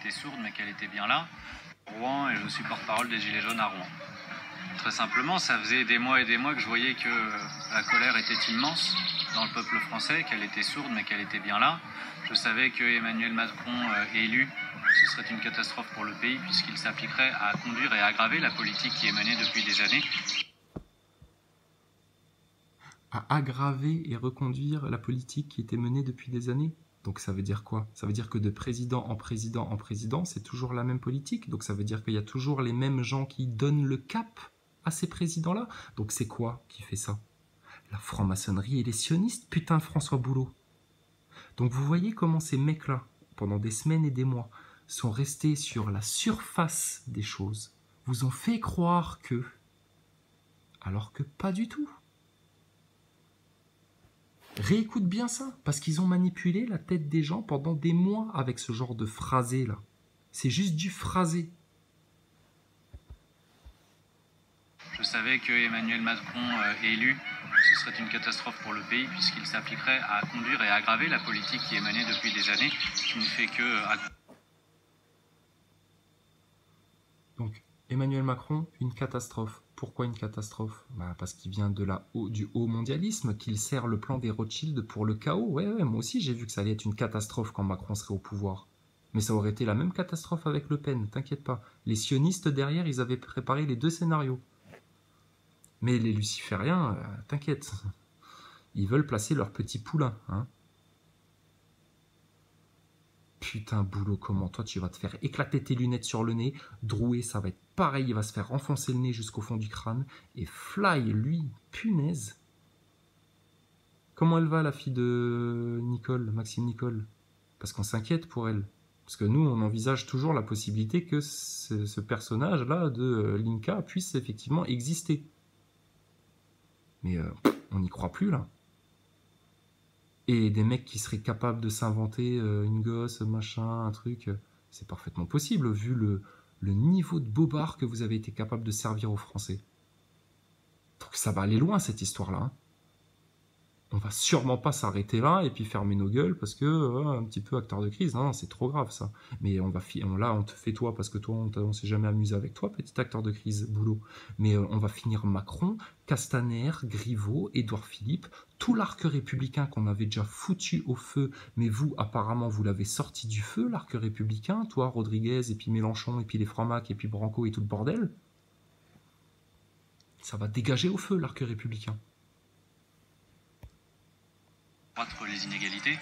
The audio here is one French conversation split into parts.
était sourde mais qu'elle était bien là. Rouen, et je suis porte-parole des Gilets jaunes à Rouen. Très simplement, ça faisait des mois et des mois que je voyais que la colère était immense dans le peuple français, qu'elle était sourde mais qu'elle était bien là. Je savais que Emmanuel Macron élu, ce serait une catastrophe pour le pays puisqu'il s'appliquerait à conduire et à aggraver la politique qui est menée depuis des années. À aggraver et reconduire la politique qui était menée depuis des années. Donc ça veut dire quoi? Ça veut dire que de président en président en président, c'est toujours la même politique. Donc ça veut dire qu'il y a toujours les mêmes gens qui donnent le cap à ces présidents-là. Donc c'est quoi qui fait ça? La franc-maçonnerie et les sionistes, putain François Boulot. Donc vous voyez comment ces mecs-là, pendant des semaines et des mois, sont restés sur la surface des choses, vous ont fait croire que, alors que pas du tout. Réécoute bien ça, parce qu'ils ont manipulé la tête des gens pendant des mois avec ce genre de phrasé là. C'est juste du phrasé. Je savais que Emmanuel Macron élu, ce serait une catastrophe pour le pays puisqu'il s'appliquerait à conduire et à aggraver la politique qui est menée depuis des années, qui ne fait que... Donc, Emmanuel Macron, une catastrophe. Pourquoi une catastrophe? Parce qu'il vient du haut mondialisme, qu'il sert le plan des Rothschild pour le chaos. Ouais, moi aussi j'ai vu que ça allait être une catastrophe quand Macron serait au pouvoir. Mais ça aurait été la même catastrophe avec Le Pen, t'inquiète pas. Les sionistes derrière, ils avaient préparé les deux scénarios. Mais les lucifériens, t'inquiète, ils veulent placer leur petit poulain, hein. Putain, Boulot, comment toi tu vas te faire éclater tes lunettes sur le nez. Drouet, ça va être pareil, il va se faire enfoncer le nez jusqu'au fond du crâne. Et Fly, lui, punaise. Comment elle va, la fille de Nicole, Maxime Nicole? Parce qu'on s'inquiète pour elle. Parce que nous, on envisage toujours la possibilité que ce personnage-là de Linka puisse effectivement exister. Mais on n'y croit plus, là. Et des mecs qui seraient capables de s'inventer une gosse, machin, un truc, c'est parfaitement possible, vu le niveau de bobard que vous avez été capable de servir aux Français. Donc ça va aller loin, cette histoire-là. Hein. On va sûrement pas s'arrêter là et puis fermer nos gueules parce que un petit peu acteur de crise, non, c'est trop grave ça. Mais là on te fait toi parce que toi on s'est jamais amusé avec toi, petit acteur de crise, Boulot. Mais on va finir Macron, Castaner, Griveaux, Édouard Philippe, tout l'arc républicain qu'on avait déjà foutu au feu, mais vous apparemment vous l'avez sorti du feu, l'arc républicain, toi Rodriguez et puis Mélenchon et puis les Francs-Mac et puis Branco et tout le bordel. Ça va dégager au feu l'arc républicain. Croître les inégalités.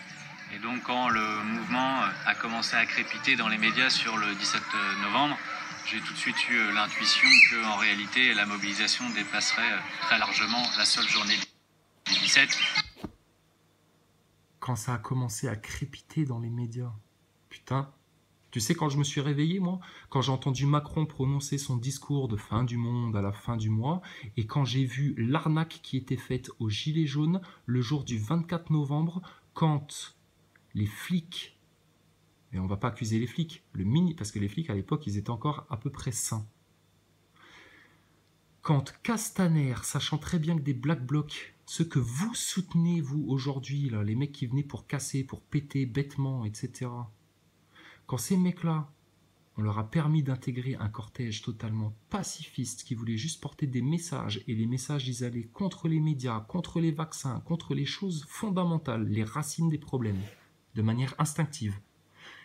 Et donc quand le mouvement a commencé à crépiter dans les médias sur le 17 novembre, j'ai tout de suite eu l'intuition qu'en réalité la mobilisation dépasserait très largement la seule journée du 17. Quand ça a commencé à crépiter dans les médias, putain, tu sais quand je me suis réveillé moi, quand j'ai entendu Macron prononcer son discours de fin du monde à la fin du mois, et quand j'ai vu l'arnaque qui était faite aux Gilets jaunes le jour du 24 novembre, quand les flics, et on va pas accuser les flics, parce que les flics à l'époque ils étaient encore à peu près sains. Quand Castaner, sachant très bien que des Black Blocs, ceux que vous soutenez vous aujourd'hui, là, les mecs qui venaient pour casser, pour péter bêtement, etc., quand ces mecs-là, on leur a permis d'intégrer un cortège totalement pacifiste qui voulait juste porter des messages, et les messages, ils allaient contre les médias, contre les vaccins, contre les choses fondamentales, les racines des problèmes, de manière instinctive.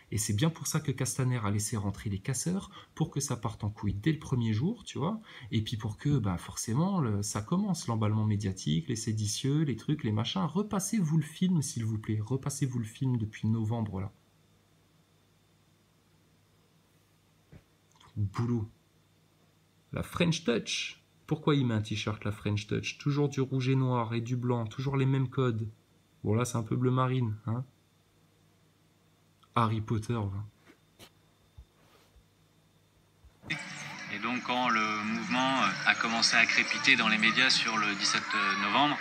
Et c'est bien pour ça que Castaner a laissé rentrer les casseurs, pour que ça parte en couille dès le premier jour, tu vois, et puis pour que, forcément, ça commence, l'emballement médiatique, les séditieux, les trucs, les machins. Repassez-vous le film, s'il vous plaît, repassez-vous le film depuis novembre, là. Boulot. La French Touch. Pourquoi il met un t-shirt la French Touch? Toujours du rouge et noir et du blanc, toujours les mêmes codes. Bon là c'est un peu bleu marine, hein. Harry Potter. Va. Et donc quand le mouvement a commencé à crépiter dans les médias sur le 17 novembre,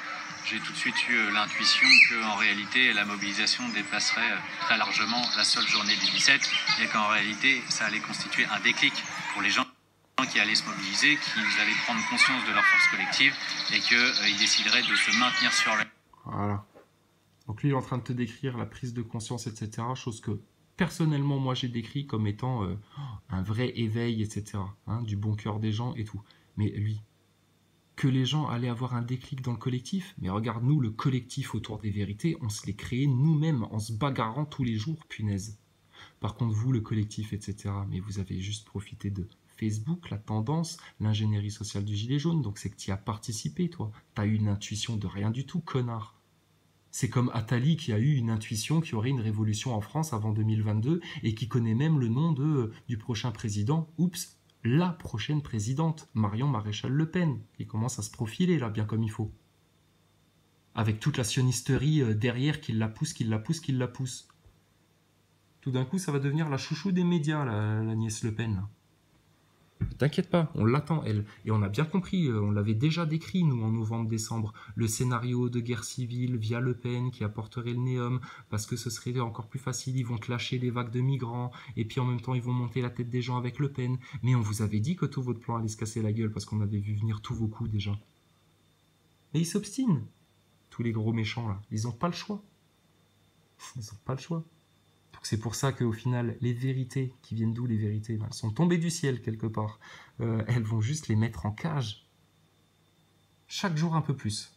j'ai tout de suite eu l'intuition qu'en réalité la mobilisation dépasserait très largement la seule journée du 17 et qu'en réalité ça allait constituer un déclic pour les gens qui allaient se mobiliser, qu'ils allaient prendre conscience de leur force collective et qu'ils décideraient de se maintenir sur le... Voilà. Donc lui il est en train de te décrire la prise de conscience, etc. Chose que personnellement, moi, j'ai décrit comme étant un vrai éveil, etc. Hein, du bon cœur des gens et tout. Mais lui, que les gens allaient avoir un déclic dans le collectif, mais regarde, nous, le collectif autour des vérités, on se l'est créé nous-mêmes en se bagarrant tous les jours, punaise. Par contre, vous, le collectif, etc., mais vous avez juste profité de Facebook, la tendance, l'ingénierie sociale du gilet jaune, donc c'est que tu y as participé, toi. Tu as eu une intuition de rien du tout, connard. C'est comme Attali qui a eu une intuition qu'il y aurait une révolution en France avant 2022 et qui connaît même le nom du prochain président. Oups, la prochaine présidente, Marion Maréchal Le Pen, qui commence à se profiler là, bien comme il faut. Avec toute la sionisterie derrière qui la pousse, qui la pousse, qui la pousse. Tout d'un coup, ça va devenir la chouchou des médias, la nièce Le Pen. Là. T'inquiète pas, on l'attend, elle. Et on a bien compris, on l'avait déjà décrit, nous, en novembre-décembre, le scénario de guerre civile via Le Pen qui apporterait le néum, parce que ce serait encore plus facile, ils vont te lâcher les vagues de migrants, et puis en même temps, ils vont monter la tête des gens avec Le Pen. Mais on vous avait dit que tout votre plan allait se casser la gueule, parce qu'on avait vu venir tous vos coups, déjà. Mais ils s'obstinent, tous les gros méchants, là. Ils n'ont pas le choix. Ils n'ont pas le choix. C'est pour ça qu'au final, les vérités, qui viennent d'où les vérités, elles sont tombées du ciel quelque part. Elles vont juste les mettre en cage. Chaque jour un peu plus.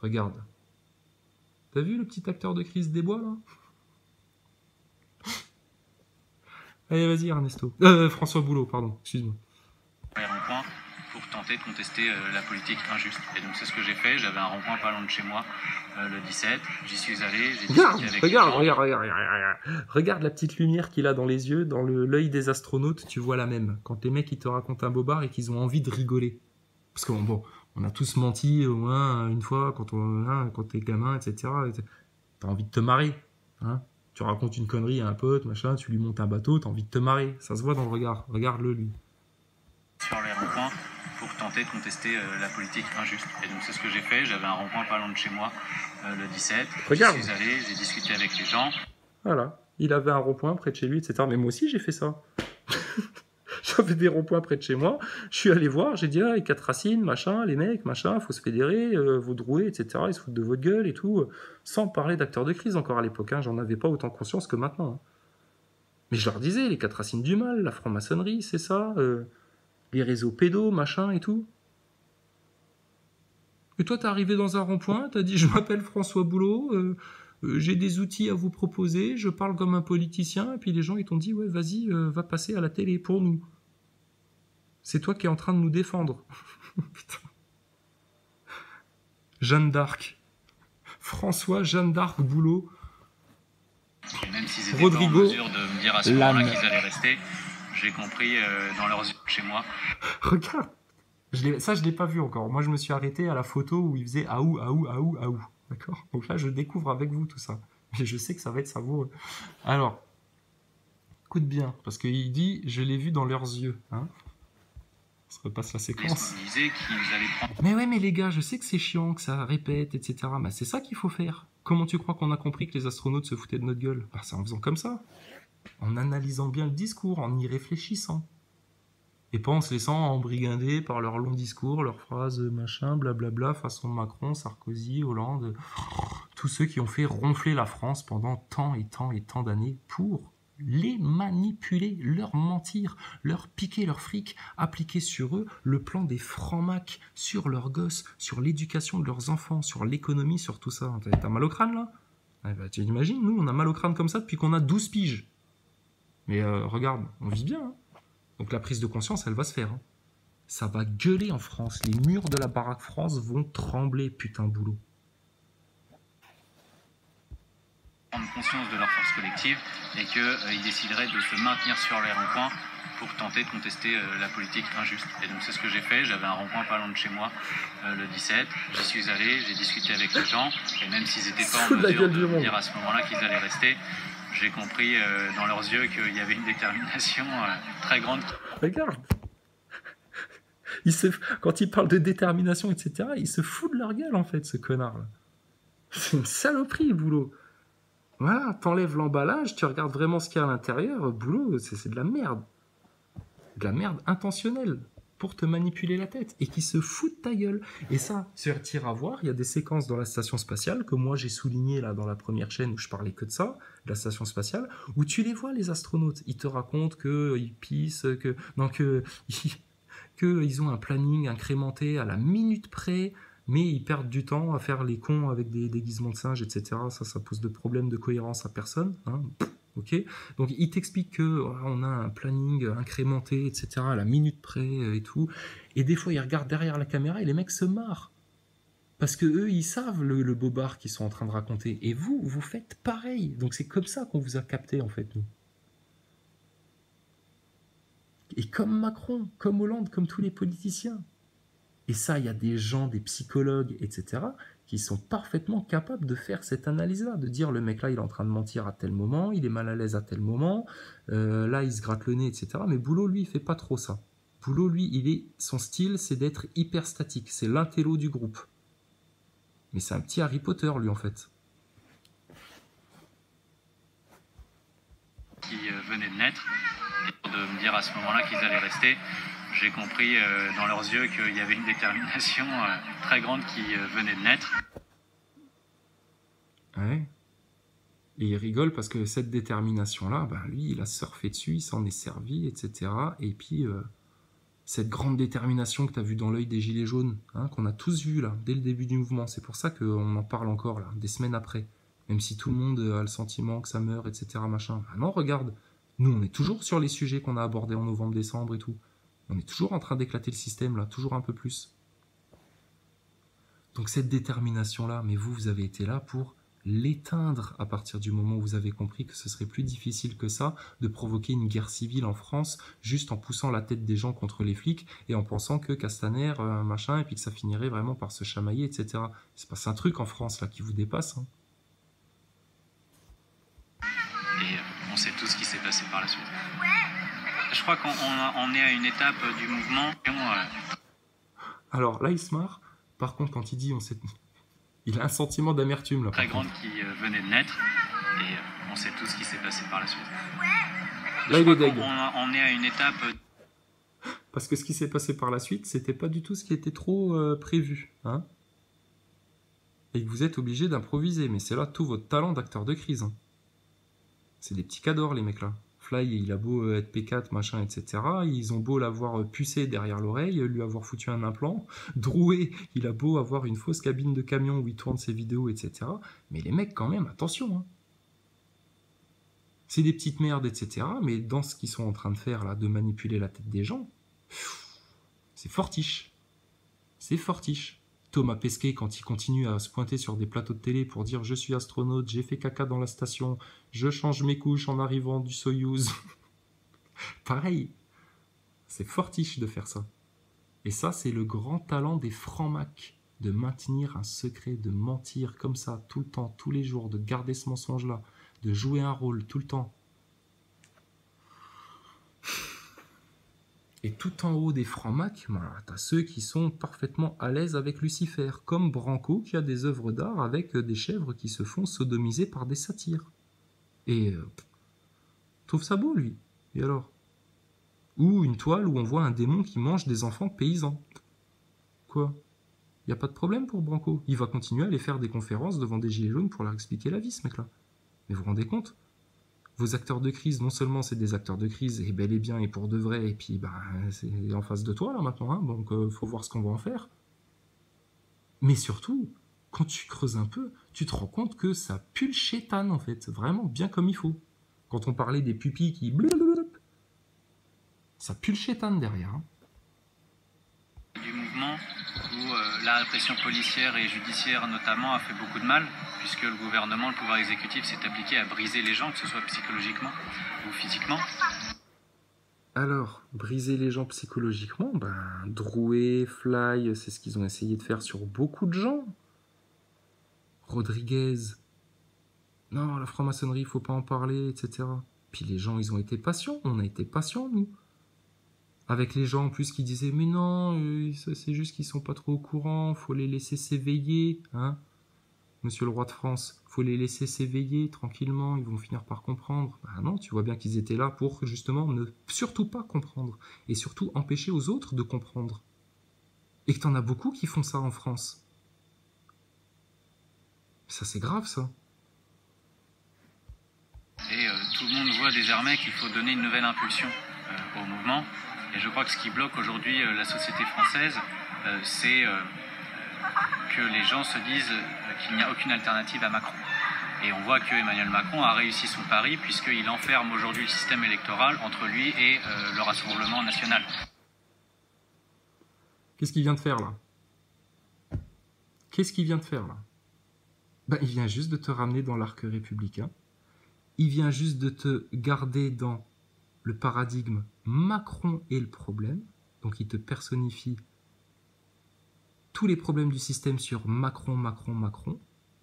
Regarde. T'as vu le petit acteur de Chris Desbois, là? Allez, vas-y, Ernesto. François Boulot, pardon, excuse-moi. Pour tenter de contester la politique injuste. Et donc c'est ce que j'ai fait, j'avais un rond-point pas loin de chez moi, le 17, j'y suis allé, j'ai discuté avec regarde la petite lumière qu'il a dans les yeux, dans l'œil des astronautes, tu vois la même. Quand les mecs ils te racontent un bobard et qu'ils ont envie de rigoler. Parce que bon, on a tous menti au moins une fois quand t'es gamin, etc. T'as envie de te marrer, hein. Tu racontes une connerie à un pote, machin, tu lui montes un bateau, t'as envie de te marrer. Ça se voit dans le regard, regarde-le lui. Sur les ronds-points pour tenter de contester la politique injuste. Et donc c'est ce que j'ai fait, j'avais un rond-point pas loin de chez moi, le 17. Regarde. J'y suis allé, j'ai discuté avec les gens. Voilà, il avait un rond-point près de chez lui, etc. Mais moi aussi j'ai fait ça. J'avais des ronds-points près de chez moi, je suis allé voir, j'ai dit ah, les 4 racines, machin, les mecs, machin, faut se fédérer, vous drouez, etc. Ils se foutent de votre gueule et tout, sans parler d'acteurs de crise encore à l'époque, hein. J'en avais pas autant conscience que maintenant. Hein. Mais je leur disais, les 4 racines du mal, la franc-maçonnerie, c'est ça, les réseaux pédos, machin et tout. Et toi, t'es arrivé dans un rond-point, t'as dit, je m'appelle François Boulot, j'ai des outils à vous proposer, je parle comme un politicien, et puis les gens, ils t'ont dit, ouais, vas-y, va passer à la télé pour nous. C'est toi qui es en train de nous défendre. Putain. Jeanne d'Arc. François Jeanne d'Arc Boulot. Et même s'ils étaient pas en mesure de me dire à ce moment-là qu'ils allaient rester, j'ai compris dans leurs yeux chez moi. Regarde, ça je l'ai pas vu encore. Moi je me suis arrêté à la photo où il faisait aou, aou, aou, aou. D'accord. Donc là je découvre avec vous tout ça. Et je sais que ça va être savoureux. Alors, écoute bien, parce qu'il dit je l'ai vu dans leurs yeux. Hein, on se repasse la séquence. Mais ouais, mais les gars, je sais que c'est chiant, que ça répète, etc. Mais c'est ça qu'il faut faire. Comment tu crois qu'on a compris que les astronautes se foutaient de notre gueule? Bah, c'est en faisant comme ça. En analysant bien le discours, en y réfléchissant. Et pas en se laissant embrigander par leurs longs discours, leurs phrases machin, blablabla, façon Macron, Sarkozy, Hollande, tous ceux qui ont fait ronfler la France pendant tant et tant et tant d'années pour les manipuler, leur mentir, leur piquer leur fric, appliquer sur eux le plan des francs-macs, sur leurs gosses, sur l'éducation de leurs enfants, sur l'économie, sur tout ça. T'as mal au crâne là? Eh ben, tu imagines, nous on a mal au crâne comme ça depuis qu'on a 12 piges. Mais regarde, on vit bien. Hein. Donc la prise de conscience, elle va se faire. Hein. Ça va gueuler en France. Les murs de la baraque France vont trembler, putain boulot. Prendre conscience de leur force collective et qu'ils décideraient de se maintenir sur les ronds-points pour tenter de contester la politique injuste. Et donc c'est ce que j'ai fait, j'avais un rond-point pas loin de chez moi, le 17, j'y suis allé, j'ai discuté avec les gens, et même s'ils n'étaient pas en mesure de me dire à ce moment-là qu'ils allaient rester, j'ai compris dans leurs yeux qu'il y avait une détermination très grande. Regarde, quand il parle de détermination, etc., il se fout de leur gueule en fait, ce connard-là. C'est une saloperie, boulot. Voilà, t'enlèves l'emballage, tu regardes vraiment ce qu'il y a à l'intérieur, boulot, c'est de la merde. De la merde intentionnelle. pour te manipuler la tête et qui se foutent de ta gueule. Et ça, tu iras voir, il y a des séquences dans la station spatiale que moi j'ai soulignées là dans la première chaîne où je parlais que de ça, de la station spatiale, où tu les vois les astronautes, ils te racontent qu'ils pissent, qu'ils ont un planning incrémenté à la minute près, mais ils perdent du temps à faire les cons avec des déguisements de singes, etc. Ça pose de problèmes de cohérence à personne. Hein. Ok, donc ils t'expliquent que on a un planning incrémenté, etc. à la minute près et tout. Et des fois, ils regardent derrière la caméra et les mecs se marrent. Parce que eux, ils savent le bobard qu'ils sont en train de raconter. Et vous, vous faites pareil. Donc c'est comme ça qu'on vous a capté, en fait, nous. Et comme Macron, comme Hollande, comme tous les politiciens. Et ça, il y a des gens, des psychologues, etc., qui sont parfaitement capables de faire cette analyse-là, de dire le mec là, il est en train de mentir à tel moment, il est mal à l'aise à tel moment, là, il se gratte le nez, etc. Mais Boulot, lui, il fait pas trop ça. Boulot, lui, son style, c'est d'être hyper statique, c'est l'intello du groupe. Mais c'est un petit Harry Potter, lui, en fait. Qui venaient de naître, et de me dire à ce moment-là qu'ils allaient rester. J'ai compris dans leurs yeux qu'il y avait une détermination très grande qui venait de naître. Ouais. Et il rigole parce que cette détermination-là, ben lui, il a surfé dessus, il s'en est servi, etc. Et puis, cette grande détermination que tu as vue dans l'œil des Gilets jaunes, hein, qu'on a tous vu là, dès le début du mouvement, c'est pour ça qu'on en parle encore, là, des semaines après. Même si tout le monde a le sentiment que ça meurt, etc. Machin. Ah non, regarde, nous, on est toujours sur les sujets qu'on a abordés en novembre-décembre et tout. On est toujours en train d'éclater le système, là, toujours un peu plus. Donc cette détermination-là, mais vous avez été là pour l'éteindre à partir du moment où vous avez compris que ce serait plus difficile que ça de provoquer une guerre civile en France juste en poussant la tête des gens contre les flics et en pensant que Castaner, machin, et puis que ça finirait vraiment par se chamailler, etc. C'est pas un truc en France, là, qui vous dépasse. Hein. Et on sait tout ce qui s'est passé par la suite. Je crois qu'on est à une étape du mouvement. Alors là, il se marre. Par contre, quand il dit, il a un sentiment d'amertume. Là, très grande qui venait de naître. Et on sait tout ce qui s'est passé par la suite. Là, il est deg. On est à une étape... Parce que ce qui s'est passé par la suite, c'était pas du tout ce qui était trop prévu. Hein, et que vous êtes obligé d'improviser. Mais c'est là tout votre talent d'acteur de crise. Hein. C'est des petits cadors, les mecs là. Fly, il a beau être P4, machin, etc. Ils ont beau l'avoir pucé derrière l'oreille, lui avoir foutu un implant. Drouet, il a beau avoir une fausse cabine de camion où il tourne ses vidéos, etc. Mais les mecs, quand même, attention. Hein. C'est des petites merdes, etc. Mais dans ce qu'ils sont en train de faire, là, de manipuler la tête des gens, c'est fortiche. C'est fortiche. Thomas Pesquet, quand il continue à se pointer sur des plateaux de télé pour dire « Je suis astronaute, j'ai fait caca dans la station, je change mes couches en arrivant du Soyouz. » Pareil, c'est fortiche de faire ça. Et ça, c'est le grand talent des francs-macs, de maintenir un secret, de mentir comme ça, tout le temps, tous les jours, de garder ce mensonge-là, de jouer un rôle tout le temps. Et tout en haut des francs-macs, t'as ceux qui sont parfaitement à l'aise avec Lucifer, comme Branco qui a des œuvres d'art avec des chèvres qui se font sodomiser par des satyres. Et trouve ça beau, lui. Et alors? Ou une toile où on voit un démon qui mange des enfants paysans. Quoi? Y a pas de problème pour Branco. Il va continuer à aller faire des conférences devant des gilets jaunes pour leur expliquer la vie, ce mec-là. Mais vous vous rendez compte? Vos acteurs de crise, non seulement c'est des acteurs de crise, et bel et bien, et pour de vrai, et puis c'est en face de toi là maintenant, hein, donc faut voir ce qu'on va en faire. Mais surtout, quand tu creuses un peu, tu te rends compte que ça pue le chétan en fait, vraiment bien comme il faut. Quand on parlait des pupilles qui... ça pue le chétan derrière. Hein. Du mouvement où la répression policière et judiciaire notamment a fait beaucoup de mal, puisque le gouvernement, le pouvoir exécutif s'est appliqué à briser les gens, que ce soit psychologiquement ou physiquement. Alors, briser les gens psychologiquement, Drouet, Fly, c'est ce qu'ils ont essayé de faire sur beaucoup de gens. Rodriguez. Non, la franc-maçonnerie, il faut pas en parler, etc. Puis les gens, ils ont été patients, on a été patients, nous. Avec les gens en plus qui disaient « Mais non, c'est juste qu'ils sont pas trop au courant, faut les laisser s'éveiller. Hein » monsieur le roi de France, faut les laisser s'éveiller tranquillement, ils vont finir par comprendre. Ah non, tu vois bien qu'ils étaient là pour justement ne surtout pas comprendre, et surtout empêcher aux autres de comprendre. Et que t'en as beaucoup qui font ça en France. Ça, c'est grave, ça. Et tout le monde voit désormais qu'il faut donner une nouvelle impulsion au mouvement. Et je crois que ce qui bloque aujourd'hui la société française, c'est que les gens se disent qu'il n'y a aucune alternative à Macron. Et on voit que Emmanuel Macron a réussi son pari puisqu'il enferme aujourd'hui le système électoral entre lui et le Rassemblement national. Qu'est-ce qu'il vient de faire, là? Qu'est-ce qu'il vient de faire, là? Ben, il vient juste de te ramener dans l'arc républicain. Il vient juste de te garder dans le paradigme Macron est le problème. Donc il te personnifie tous les problèmes du système sur Macron, Macron, Macron.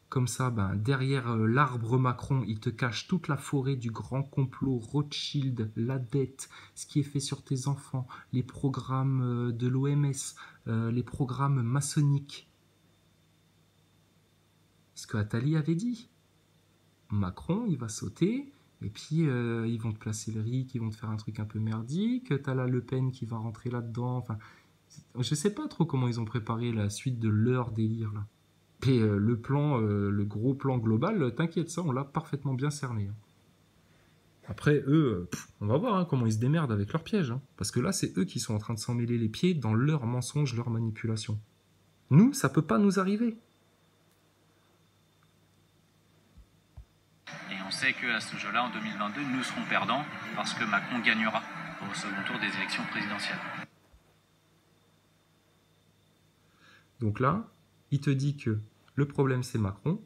Comme ça, ben, derrière l'arbre Macron, il te cache toute la forêt du grand complot, Rothschild, la dette, ce qui est fait sur tes enfants, les programmes de l'OMS, les programmes maçonniques. Ce que Attali avait dit. Macron, il va sauter, et puis ils vont te placer le RIC, ils vont te faire un truc un peu merdique, t'as la Le Pen qui va rentrer là-dedans, enfin, je sais pas trop comment ils ont préparé la suite de leur délire, là. Et le plan, le gros plan global, t'inquiète, ça, on l'a parfaitement bien cerné. Hein. Après, eux, on va voir hein, comment ils se démerdent avec leurs pièges, hein, parce que là, c'est eux qui sont en train de s'en mêler les pieds dans leurs mensonges, leurs manipulations. Nous, ça peut pas nous arriver. On sait qu'à ce jeu-là, en 2022, nous serons perdants parce que Macron gagnera au second tour des élections présidentielles. Donc là, il te dit que le problème c'est Macron,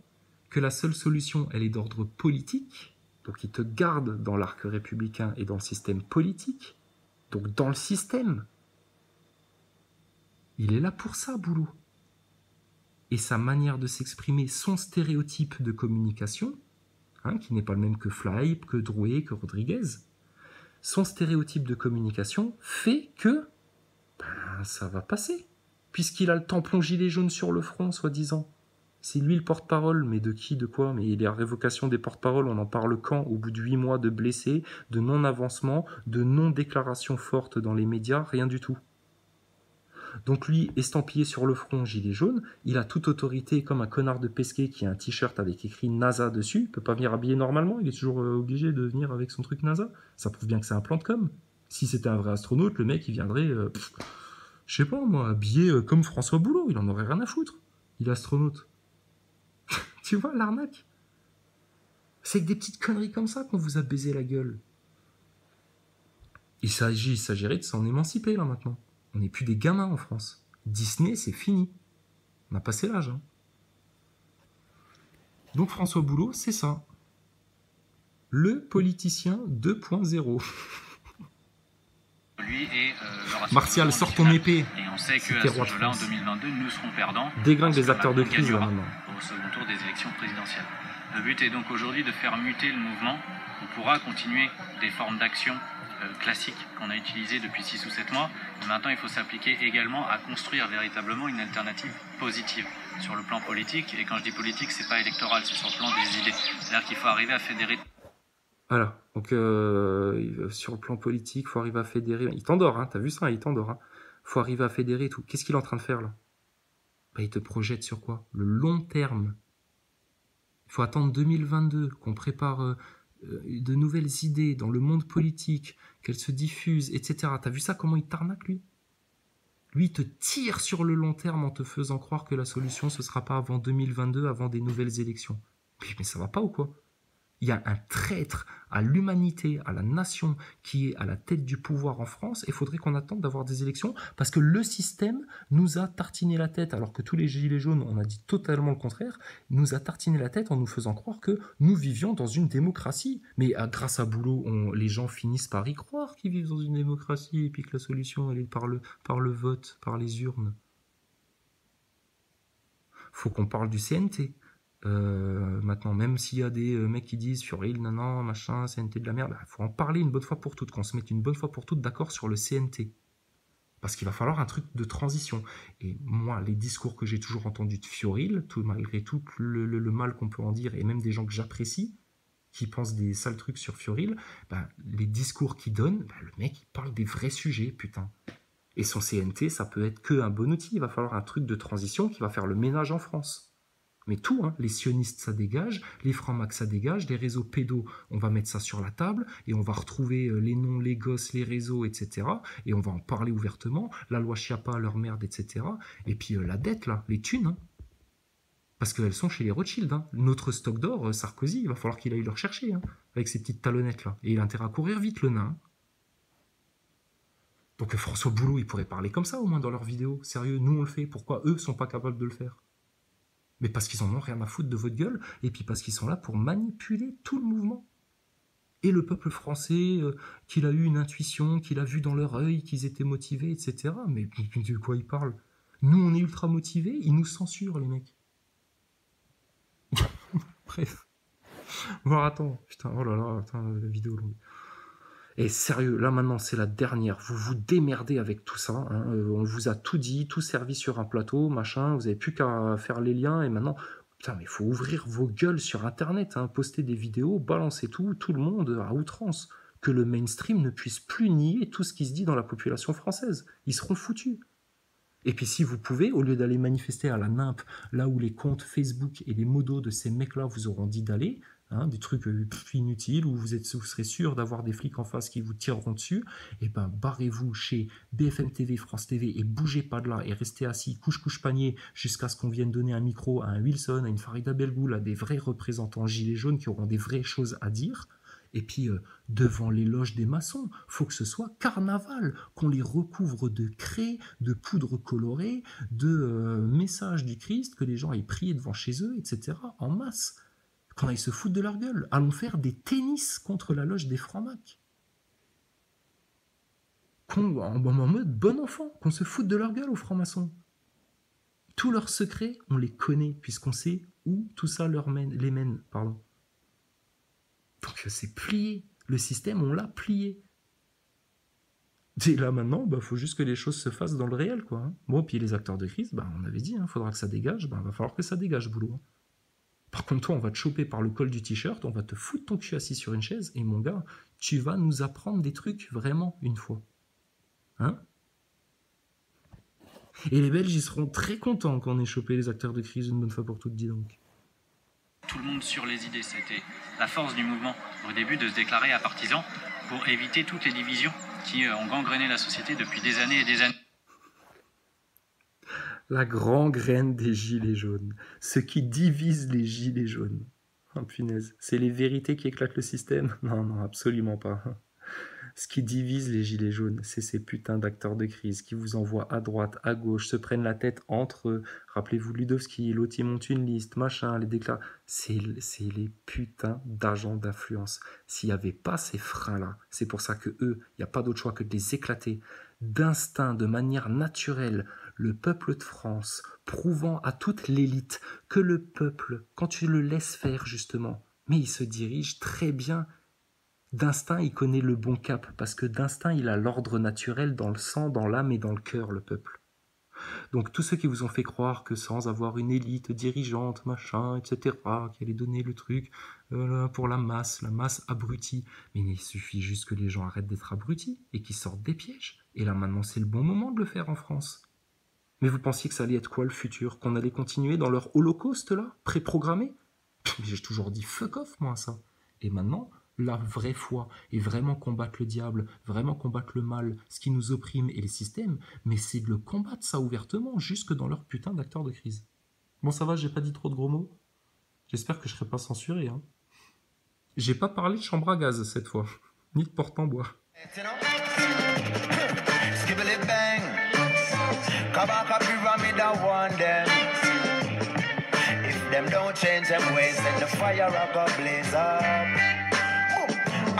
que la seule solution elle est d'ordre politique, donc il te garde dans l'arc républicain et dans le système politique, donc dans le système. Il est là pour ça, Boulot. Et sa manière de s'exprimer, son stéréotype de communication, hein, qui n'est pas le même que Fly, que Drouet, que Rodriguez, son stéréotype de communication fait que ben, ça va passer, puisqu'il a le tampon gilet jaune sur le front, soi-disant. C'est lui le porte-parole, mais de qui, de quoi? Mais il est à révocation des porte-paroles, on en parle quand? Au bout de 8 mois de blessés, de non-avancement, de non-déclaration forte dans les médias, rien du tout. Donc lui, estampillé sur le front, gilet jaune, il a toute autorité comme un connard de pesquet qui a un t-shirt avec écrit NASA dessus, il peut pas venir habillé normalement, il est toujours obligé de venir avec son truc NASA. Ça prouve bien que c'est un plan de com. Si c'était un vrai astronaute, le mec il viendrait, je sais pas moi, habillé comme François Boulot, il en aurait rien à foutre. Il est astronaute. Tu vois l'arnaque? C'est avec des petites conneries comme ça qu'on vous a baisé la gueule. Il s'agirait de s'en émanciper là maintenant. On n'est plus des gamins en France. Disney, c'est fini. On a passé l'âge. Hein. Donc François Boulot, c'est ça. Le politicien 2.0. Lui et Martial, sort ton épée. Et on sait qu'à ce jeu-là, en 2022, nous serons perdants. Déglingue les acteurs de crise là maintenant. Au second tour des élections présidentielles. Le but est donc aujourd'hui de faire muter le mouvement. On pourra continuer des formes d'action classiques qu'on a utilisées depuis 6 ou 7 mois. Mais maintenant, il faut s'appliquer également à construire véritablement une alternative positive sur le plan politique. Et quand je dis politique, c'est pas électoral, c'est sur le plan des idées. C'est-à-dire qu'il faut arriver à fédérer. Voilà, donc sur le plan politique, il faut arriver à fédérer. Il t'endort, hein, t'as vu ça, il t'endort. Hein. Faut arriver à fédérer et tout. Qu'est-ce qu'il est en train de faire là? Il te projette sur quoi? Le long terme. Il faut attendre 2022, qu'on prépare de nouvelles idées dans le monde politique, qu'elles se diffusent, etc. T'as vu ça, comment il t'arnaque, lui? Lui, il te tire sur le long terme en te faisant croire que la solution, ce sera pas avant 2022, avant des nouvelles élections. Mais ça va pas ou quoi? Il y a un traître à l'humanité, à la nation qui est à la tête du pouvoir en France, et il faudrait qu'on attende d'avoir des élections parce que le système nous a tartiné la tête, alors que tous les gilets jaunes, on a dit totalement le contraire, nous a tartiné la tête en nous faisant croire que nous vivions dans une démocratie. Mais grâce à Boulot, les gens finissent par y croire qu'ils vivent dans une démocratie et puis que la solution, elle est par le vote, par les urnes. Faut qu'on parle du CNT. Maintenant, même s'il y a des mecs qui disent sur il, non, machin, CNT de la merde, il faut en parler une bonne fois pour toutes, qu'on se mette une bonne fois pour toutes d'accord sur le CNT. Parce qu'il va falloir un truc de transition. Et moi, les discours que j'ai toujours entendus de Fioril, malgré tout le mal qu'on peut en dire, et même des gens que j'apprécie, qui pensent des sales trucs sur Fioril, les discours qu'il donne, le mec, il parle des vrais sujets, putain. Et son CNT, ça peut être qu'un bon outil. Il va falloir un truc de transition qui va faire le ménage en France. Mais tout, hein, les sionistes, ça dégage, les francs-macs, ça dégage, les réseaux pédos, on va mettre ça sur la table, et on va retrouver les noms, les gosses, les réseaux, etc. Et on va en parler ouvertement, la loi Chiappa, leur merde, etc. Et puis la dette, là, les thunes, hein, parce qu'elles sont chez les Rothschild. Hein. Notre stock d'or, Sarkozy, il va falloir qu'il aille le rechercher, hein, avec ses petites talonnettes, là. Et il a intérêt à courir vite, le nain. Donc François Boulot, il pourrait parler comme ça, au moins, dans leurs vidéos. Sérieux, nous, on le fait. Pourquoi eux sont pas capables de le faire? Mais parce qu'ils en ont rien à foutre de votre gueule, et puis parce qu'ils sont là pour manipuler tout le mouvement. Et le peuple français, qu'il a eu une intuition, qu'il a vu dans leur œil, qu'ils étaient motivés, etc. Mais de quoi ils parlent? Nous, on est ultra motivés, ils nous censurent, les mecs. Bref. Bon, attends, putain, oh là là, attends, la vidéo longue. Et sérieux, là maintenant c'est la dernière, vous vous démerdez avec tout ça, hein. On vous a tout dit, tout servi sur un plateau, machin, vous n'avez plus qu'à faire les liens, et maintenant, putain mais il faut ouvrir vos gueules sur internet, hein, poster des vidéos, balancer tout le monde à outrance, que le mainstream ne puisse plus nier tout ce qui se dit dans la population française, ils seront foutus. Et puis si vous pouvez, au lieu d'aller manifester à la NIMP, là où les comptes Facebook et les modos de ces mecs-là vous auront dit d'aller, hein, des trucs inutiles, où vous serez sûr d'avoir des flics en face qui vous tireront dessus, et ben barrez-vous chez BFM TV, France TV, et bougez pas de là, et restez assis, couche panier, jusqu'à ce qu'on vienne donner un micro à un Wilson, à une Farida Belgoul, à des vrais représentants gilets jaunes qui auront des vraies choses à dire. Et puis, devant les loges des maçons, faut que ce soit carnaval, qu'on les recouvre de craie, de poudre colorée, de messages du Christ, que les gens aillent prier devant chez eux, etc., en masse. Qu'on aille se foutre de leur gueule. Allons faire des tennis contre la loge des francs-macs. En mode bon enfant, qu'on se foute de leur gueule aux francs-maçons. Tous leurs secrets, on les connaît, puisqu'on sait où tout ça les mène. Pardon. Donc c'est plié. Le système, on l'a plié. Et là maintenant, faut juste que les choses se fassent dans le réel, quoi. Hein. Bon, puis les acteurs de crise, on avait dit, faudra que ça dégage, va falloir que ça dégage, boulot. Par contre, toi, on va te choper par le col du t-shirt, on va te foutre ton cul assis sur une chaise, et mon gars, tu vas nous apprendre des trucs vraiment une fois. Hein? Et les Belges, ils seront très contents quand on ait chopé les acteurs de crise une bonne fois pour toutes, dis donc. Tout le monde sur les idées, c'était la force du mouvement au début de se déclarer à partisans pour éviter toutes les divisions qui ont gangréné la société depuis des années et des années. La gangrène des gilets jaunes, ce qui divise les gilets jaunes. Oh punaise, c'est les vérités qui éclatent le système? Non, absolument pas. Ce qui divise les gilets jaunes, c'est ces putains d'acteurs de crise qui vous envoient à droite, à gauche, se prennent la tête entre eux. Rappelez-vous Ludovski, l'autre il monte une liste, machin, les déclare. C'est les putains d'agents d'influence. S'il n'y avait pas ces freins-là, c'est pour ça que eux, il n'y a pas d'autre choix que de les éclater. D'instinct, de manière naturelle, le peuple de France, prouvant à toute l'élite que le peuple, quand tu le laisses faire justement, mais il se dirige très bien. D'instinct, il connaît le bon cap, parce que d'instinct, il a l'ordre naturel dans le sang, dans l'âme et dans le cœur, le peuple. Donc tous ceux qui vous ont fait croire que sans avoir une élite dirigeante, machin, etc., qui allait donner le truc pour la masse abrutie, mais il suffit juste que les gens arrêtent d'être abrutis et qu'ils sortent des pièges. Et là maintenant, c'est le bon moment de le faire en France. Mais vous pensiez que ça allait être quoi le futur? Qu'on allait continuer dans leur holocauste là, préprogrammé? J'ai toujours dit fuck off moi ça. Et maintenant, la vraie foi et vraiment combattre le diable, vraiment combattre le mal, ce qui nous opprime et les systèmes, mais c'est de le combattre ça ouvertement, jusque dans leur putain d'acteurs de crise. Bon ça va, j'ai pas dit trop de gros mots. J'espère que je serai pas censuré. Hein. J'ai pas parlé de chambre à gaz cette fois, ni de porte en bois.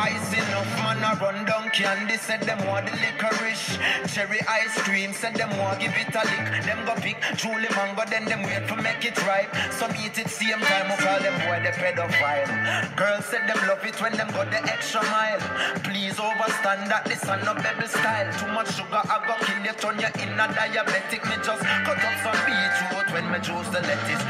ice enough, man, I run down candy. Said them want the licorice. Cherry ice cream, said them want give it a lick. Them go pick Julie mango, then them wait for make it ripe. Some eat it same time, we call them boy the pedophile. Girls said them love it when them go the extra mile. Please overstand that this a no baby style. Too much sugar, I go kill you, turn you in a diabetic. Me just cut up some beetroot when me juice the lettuce.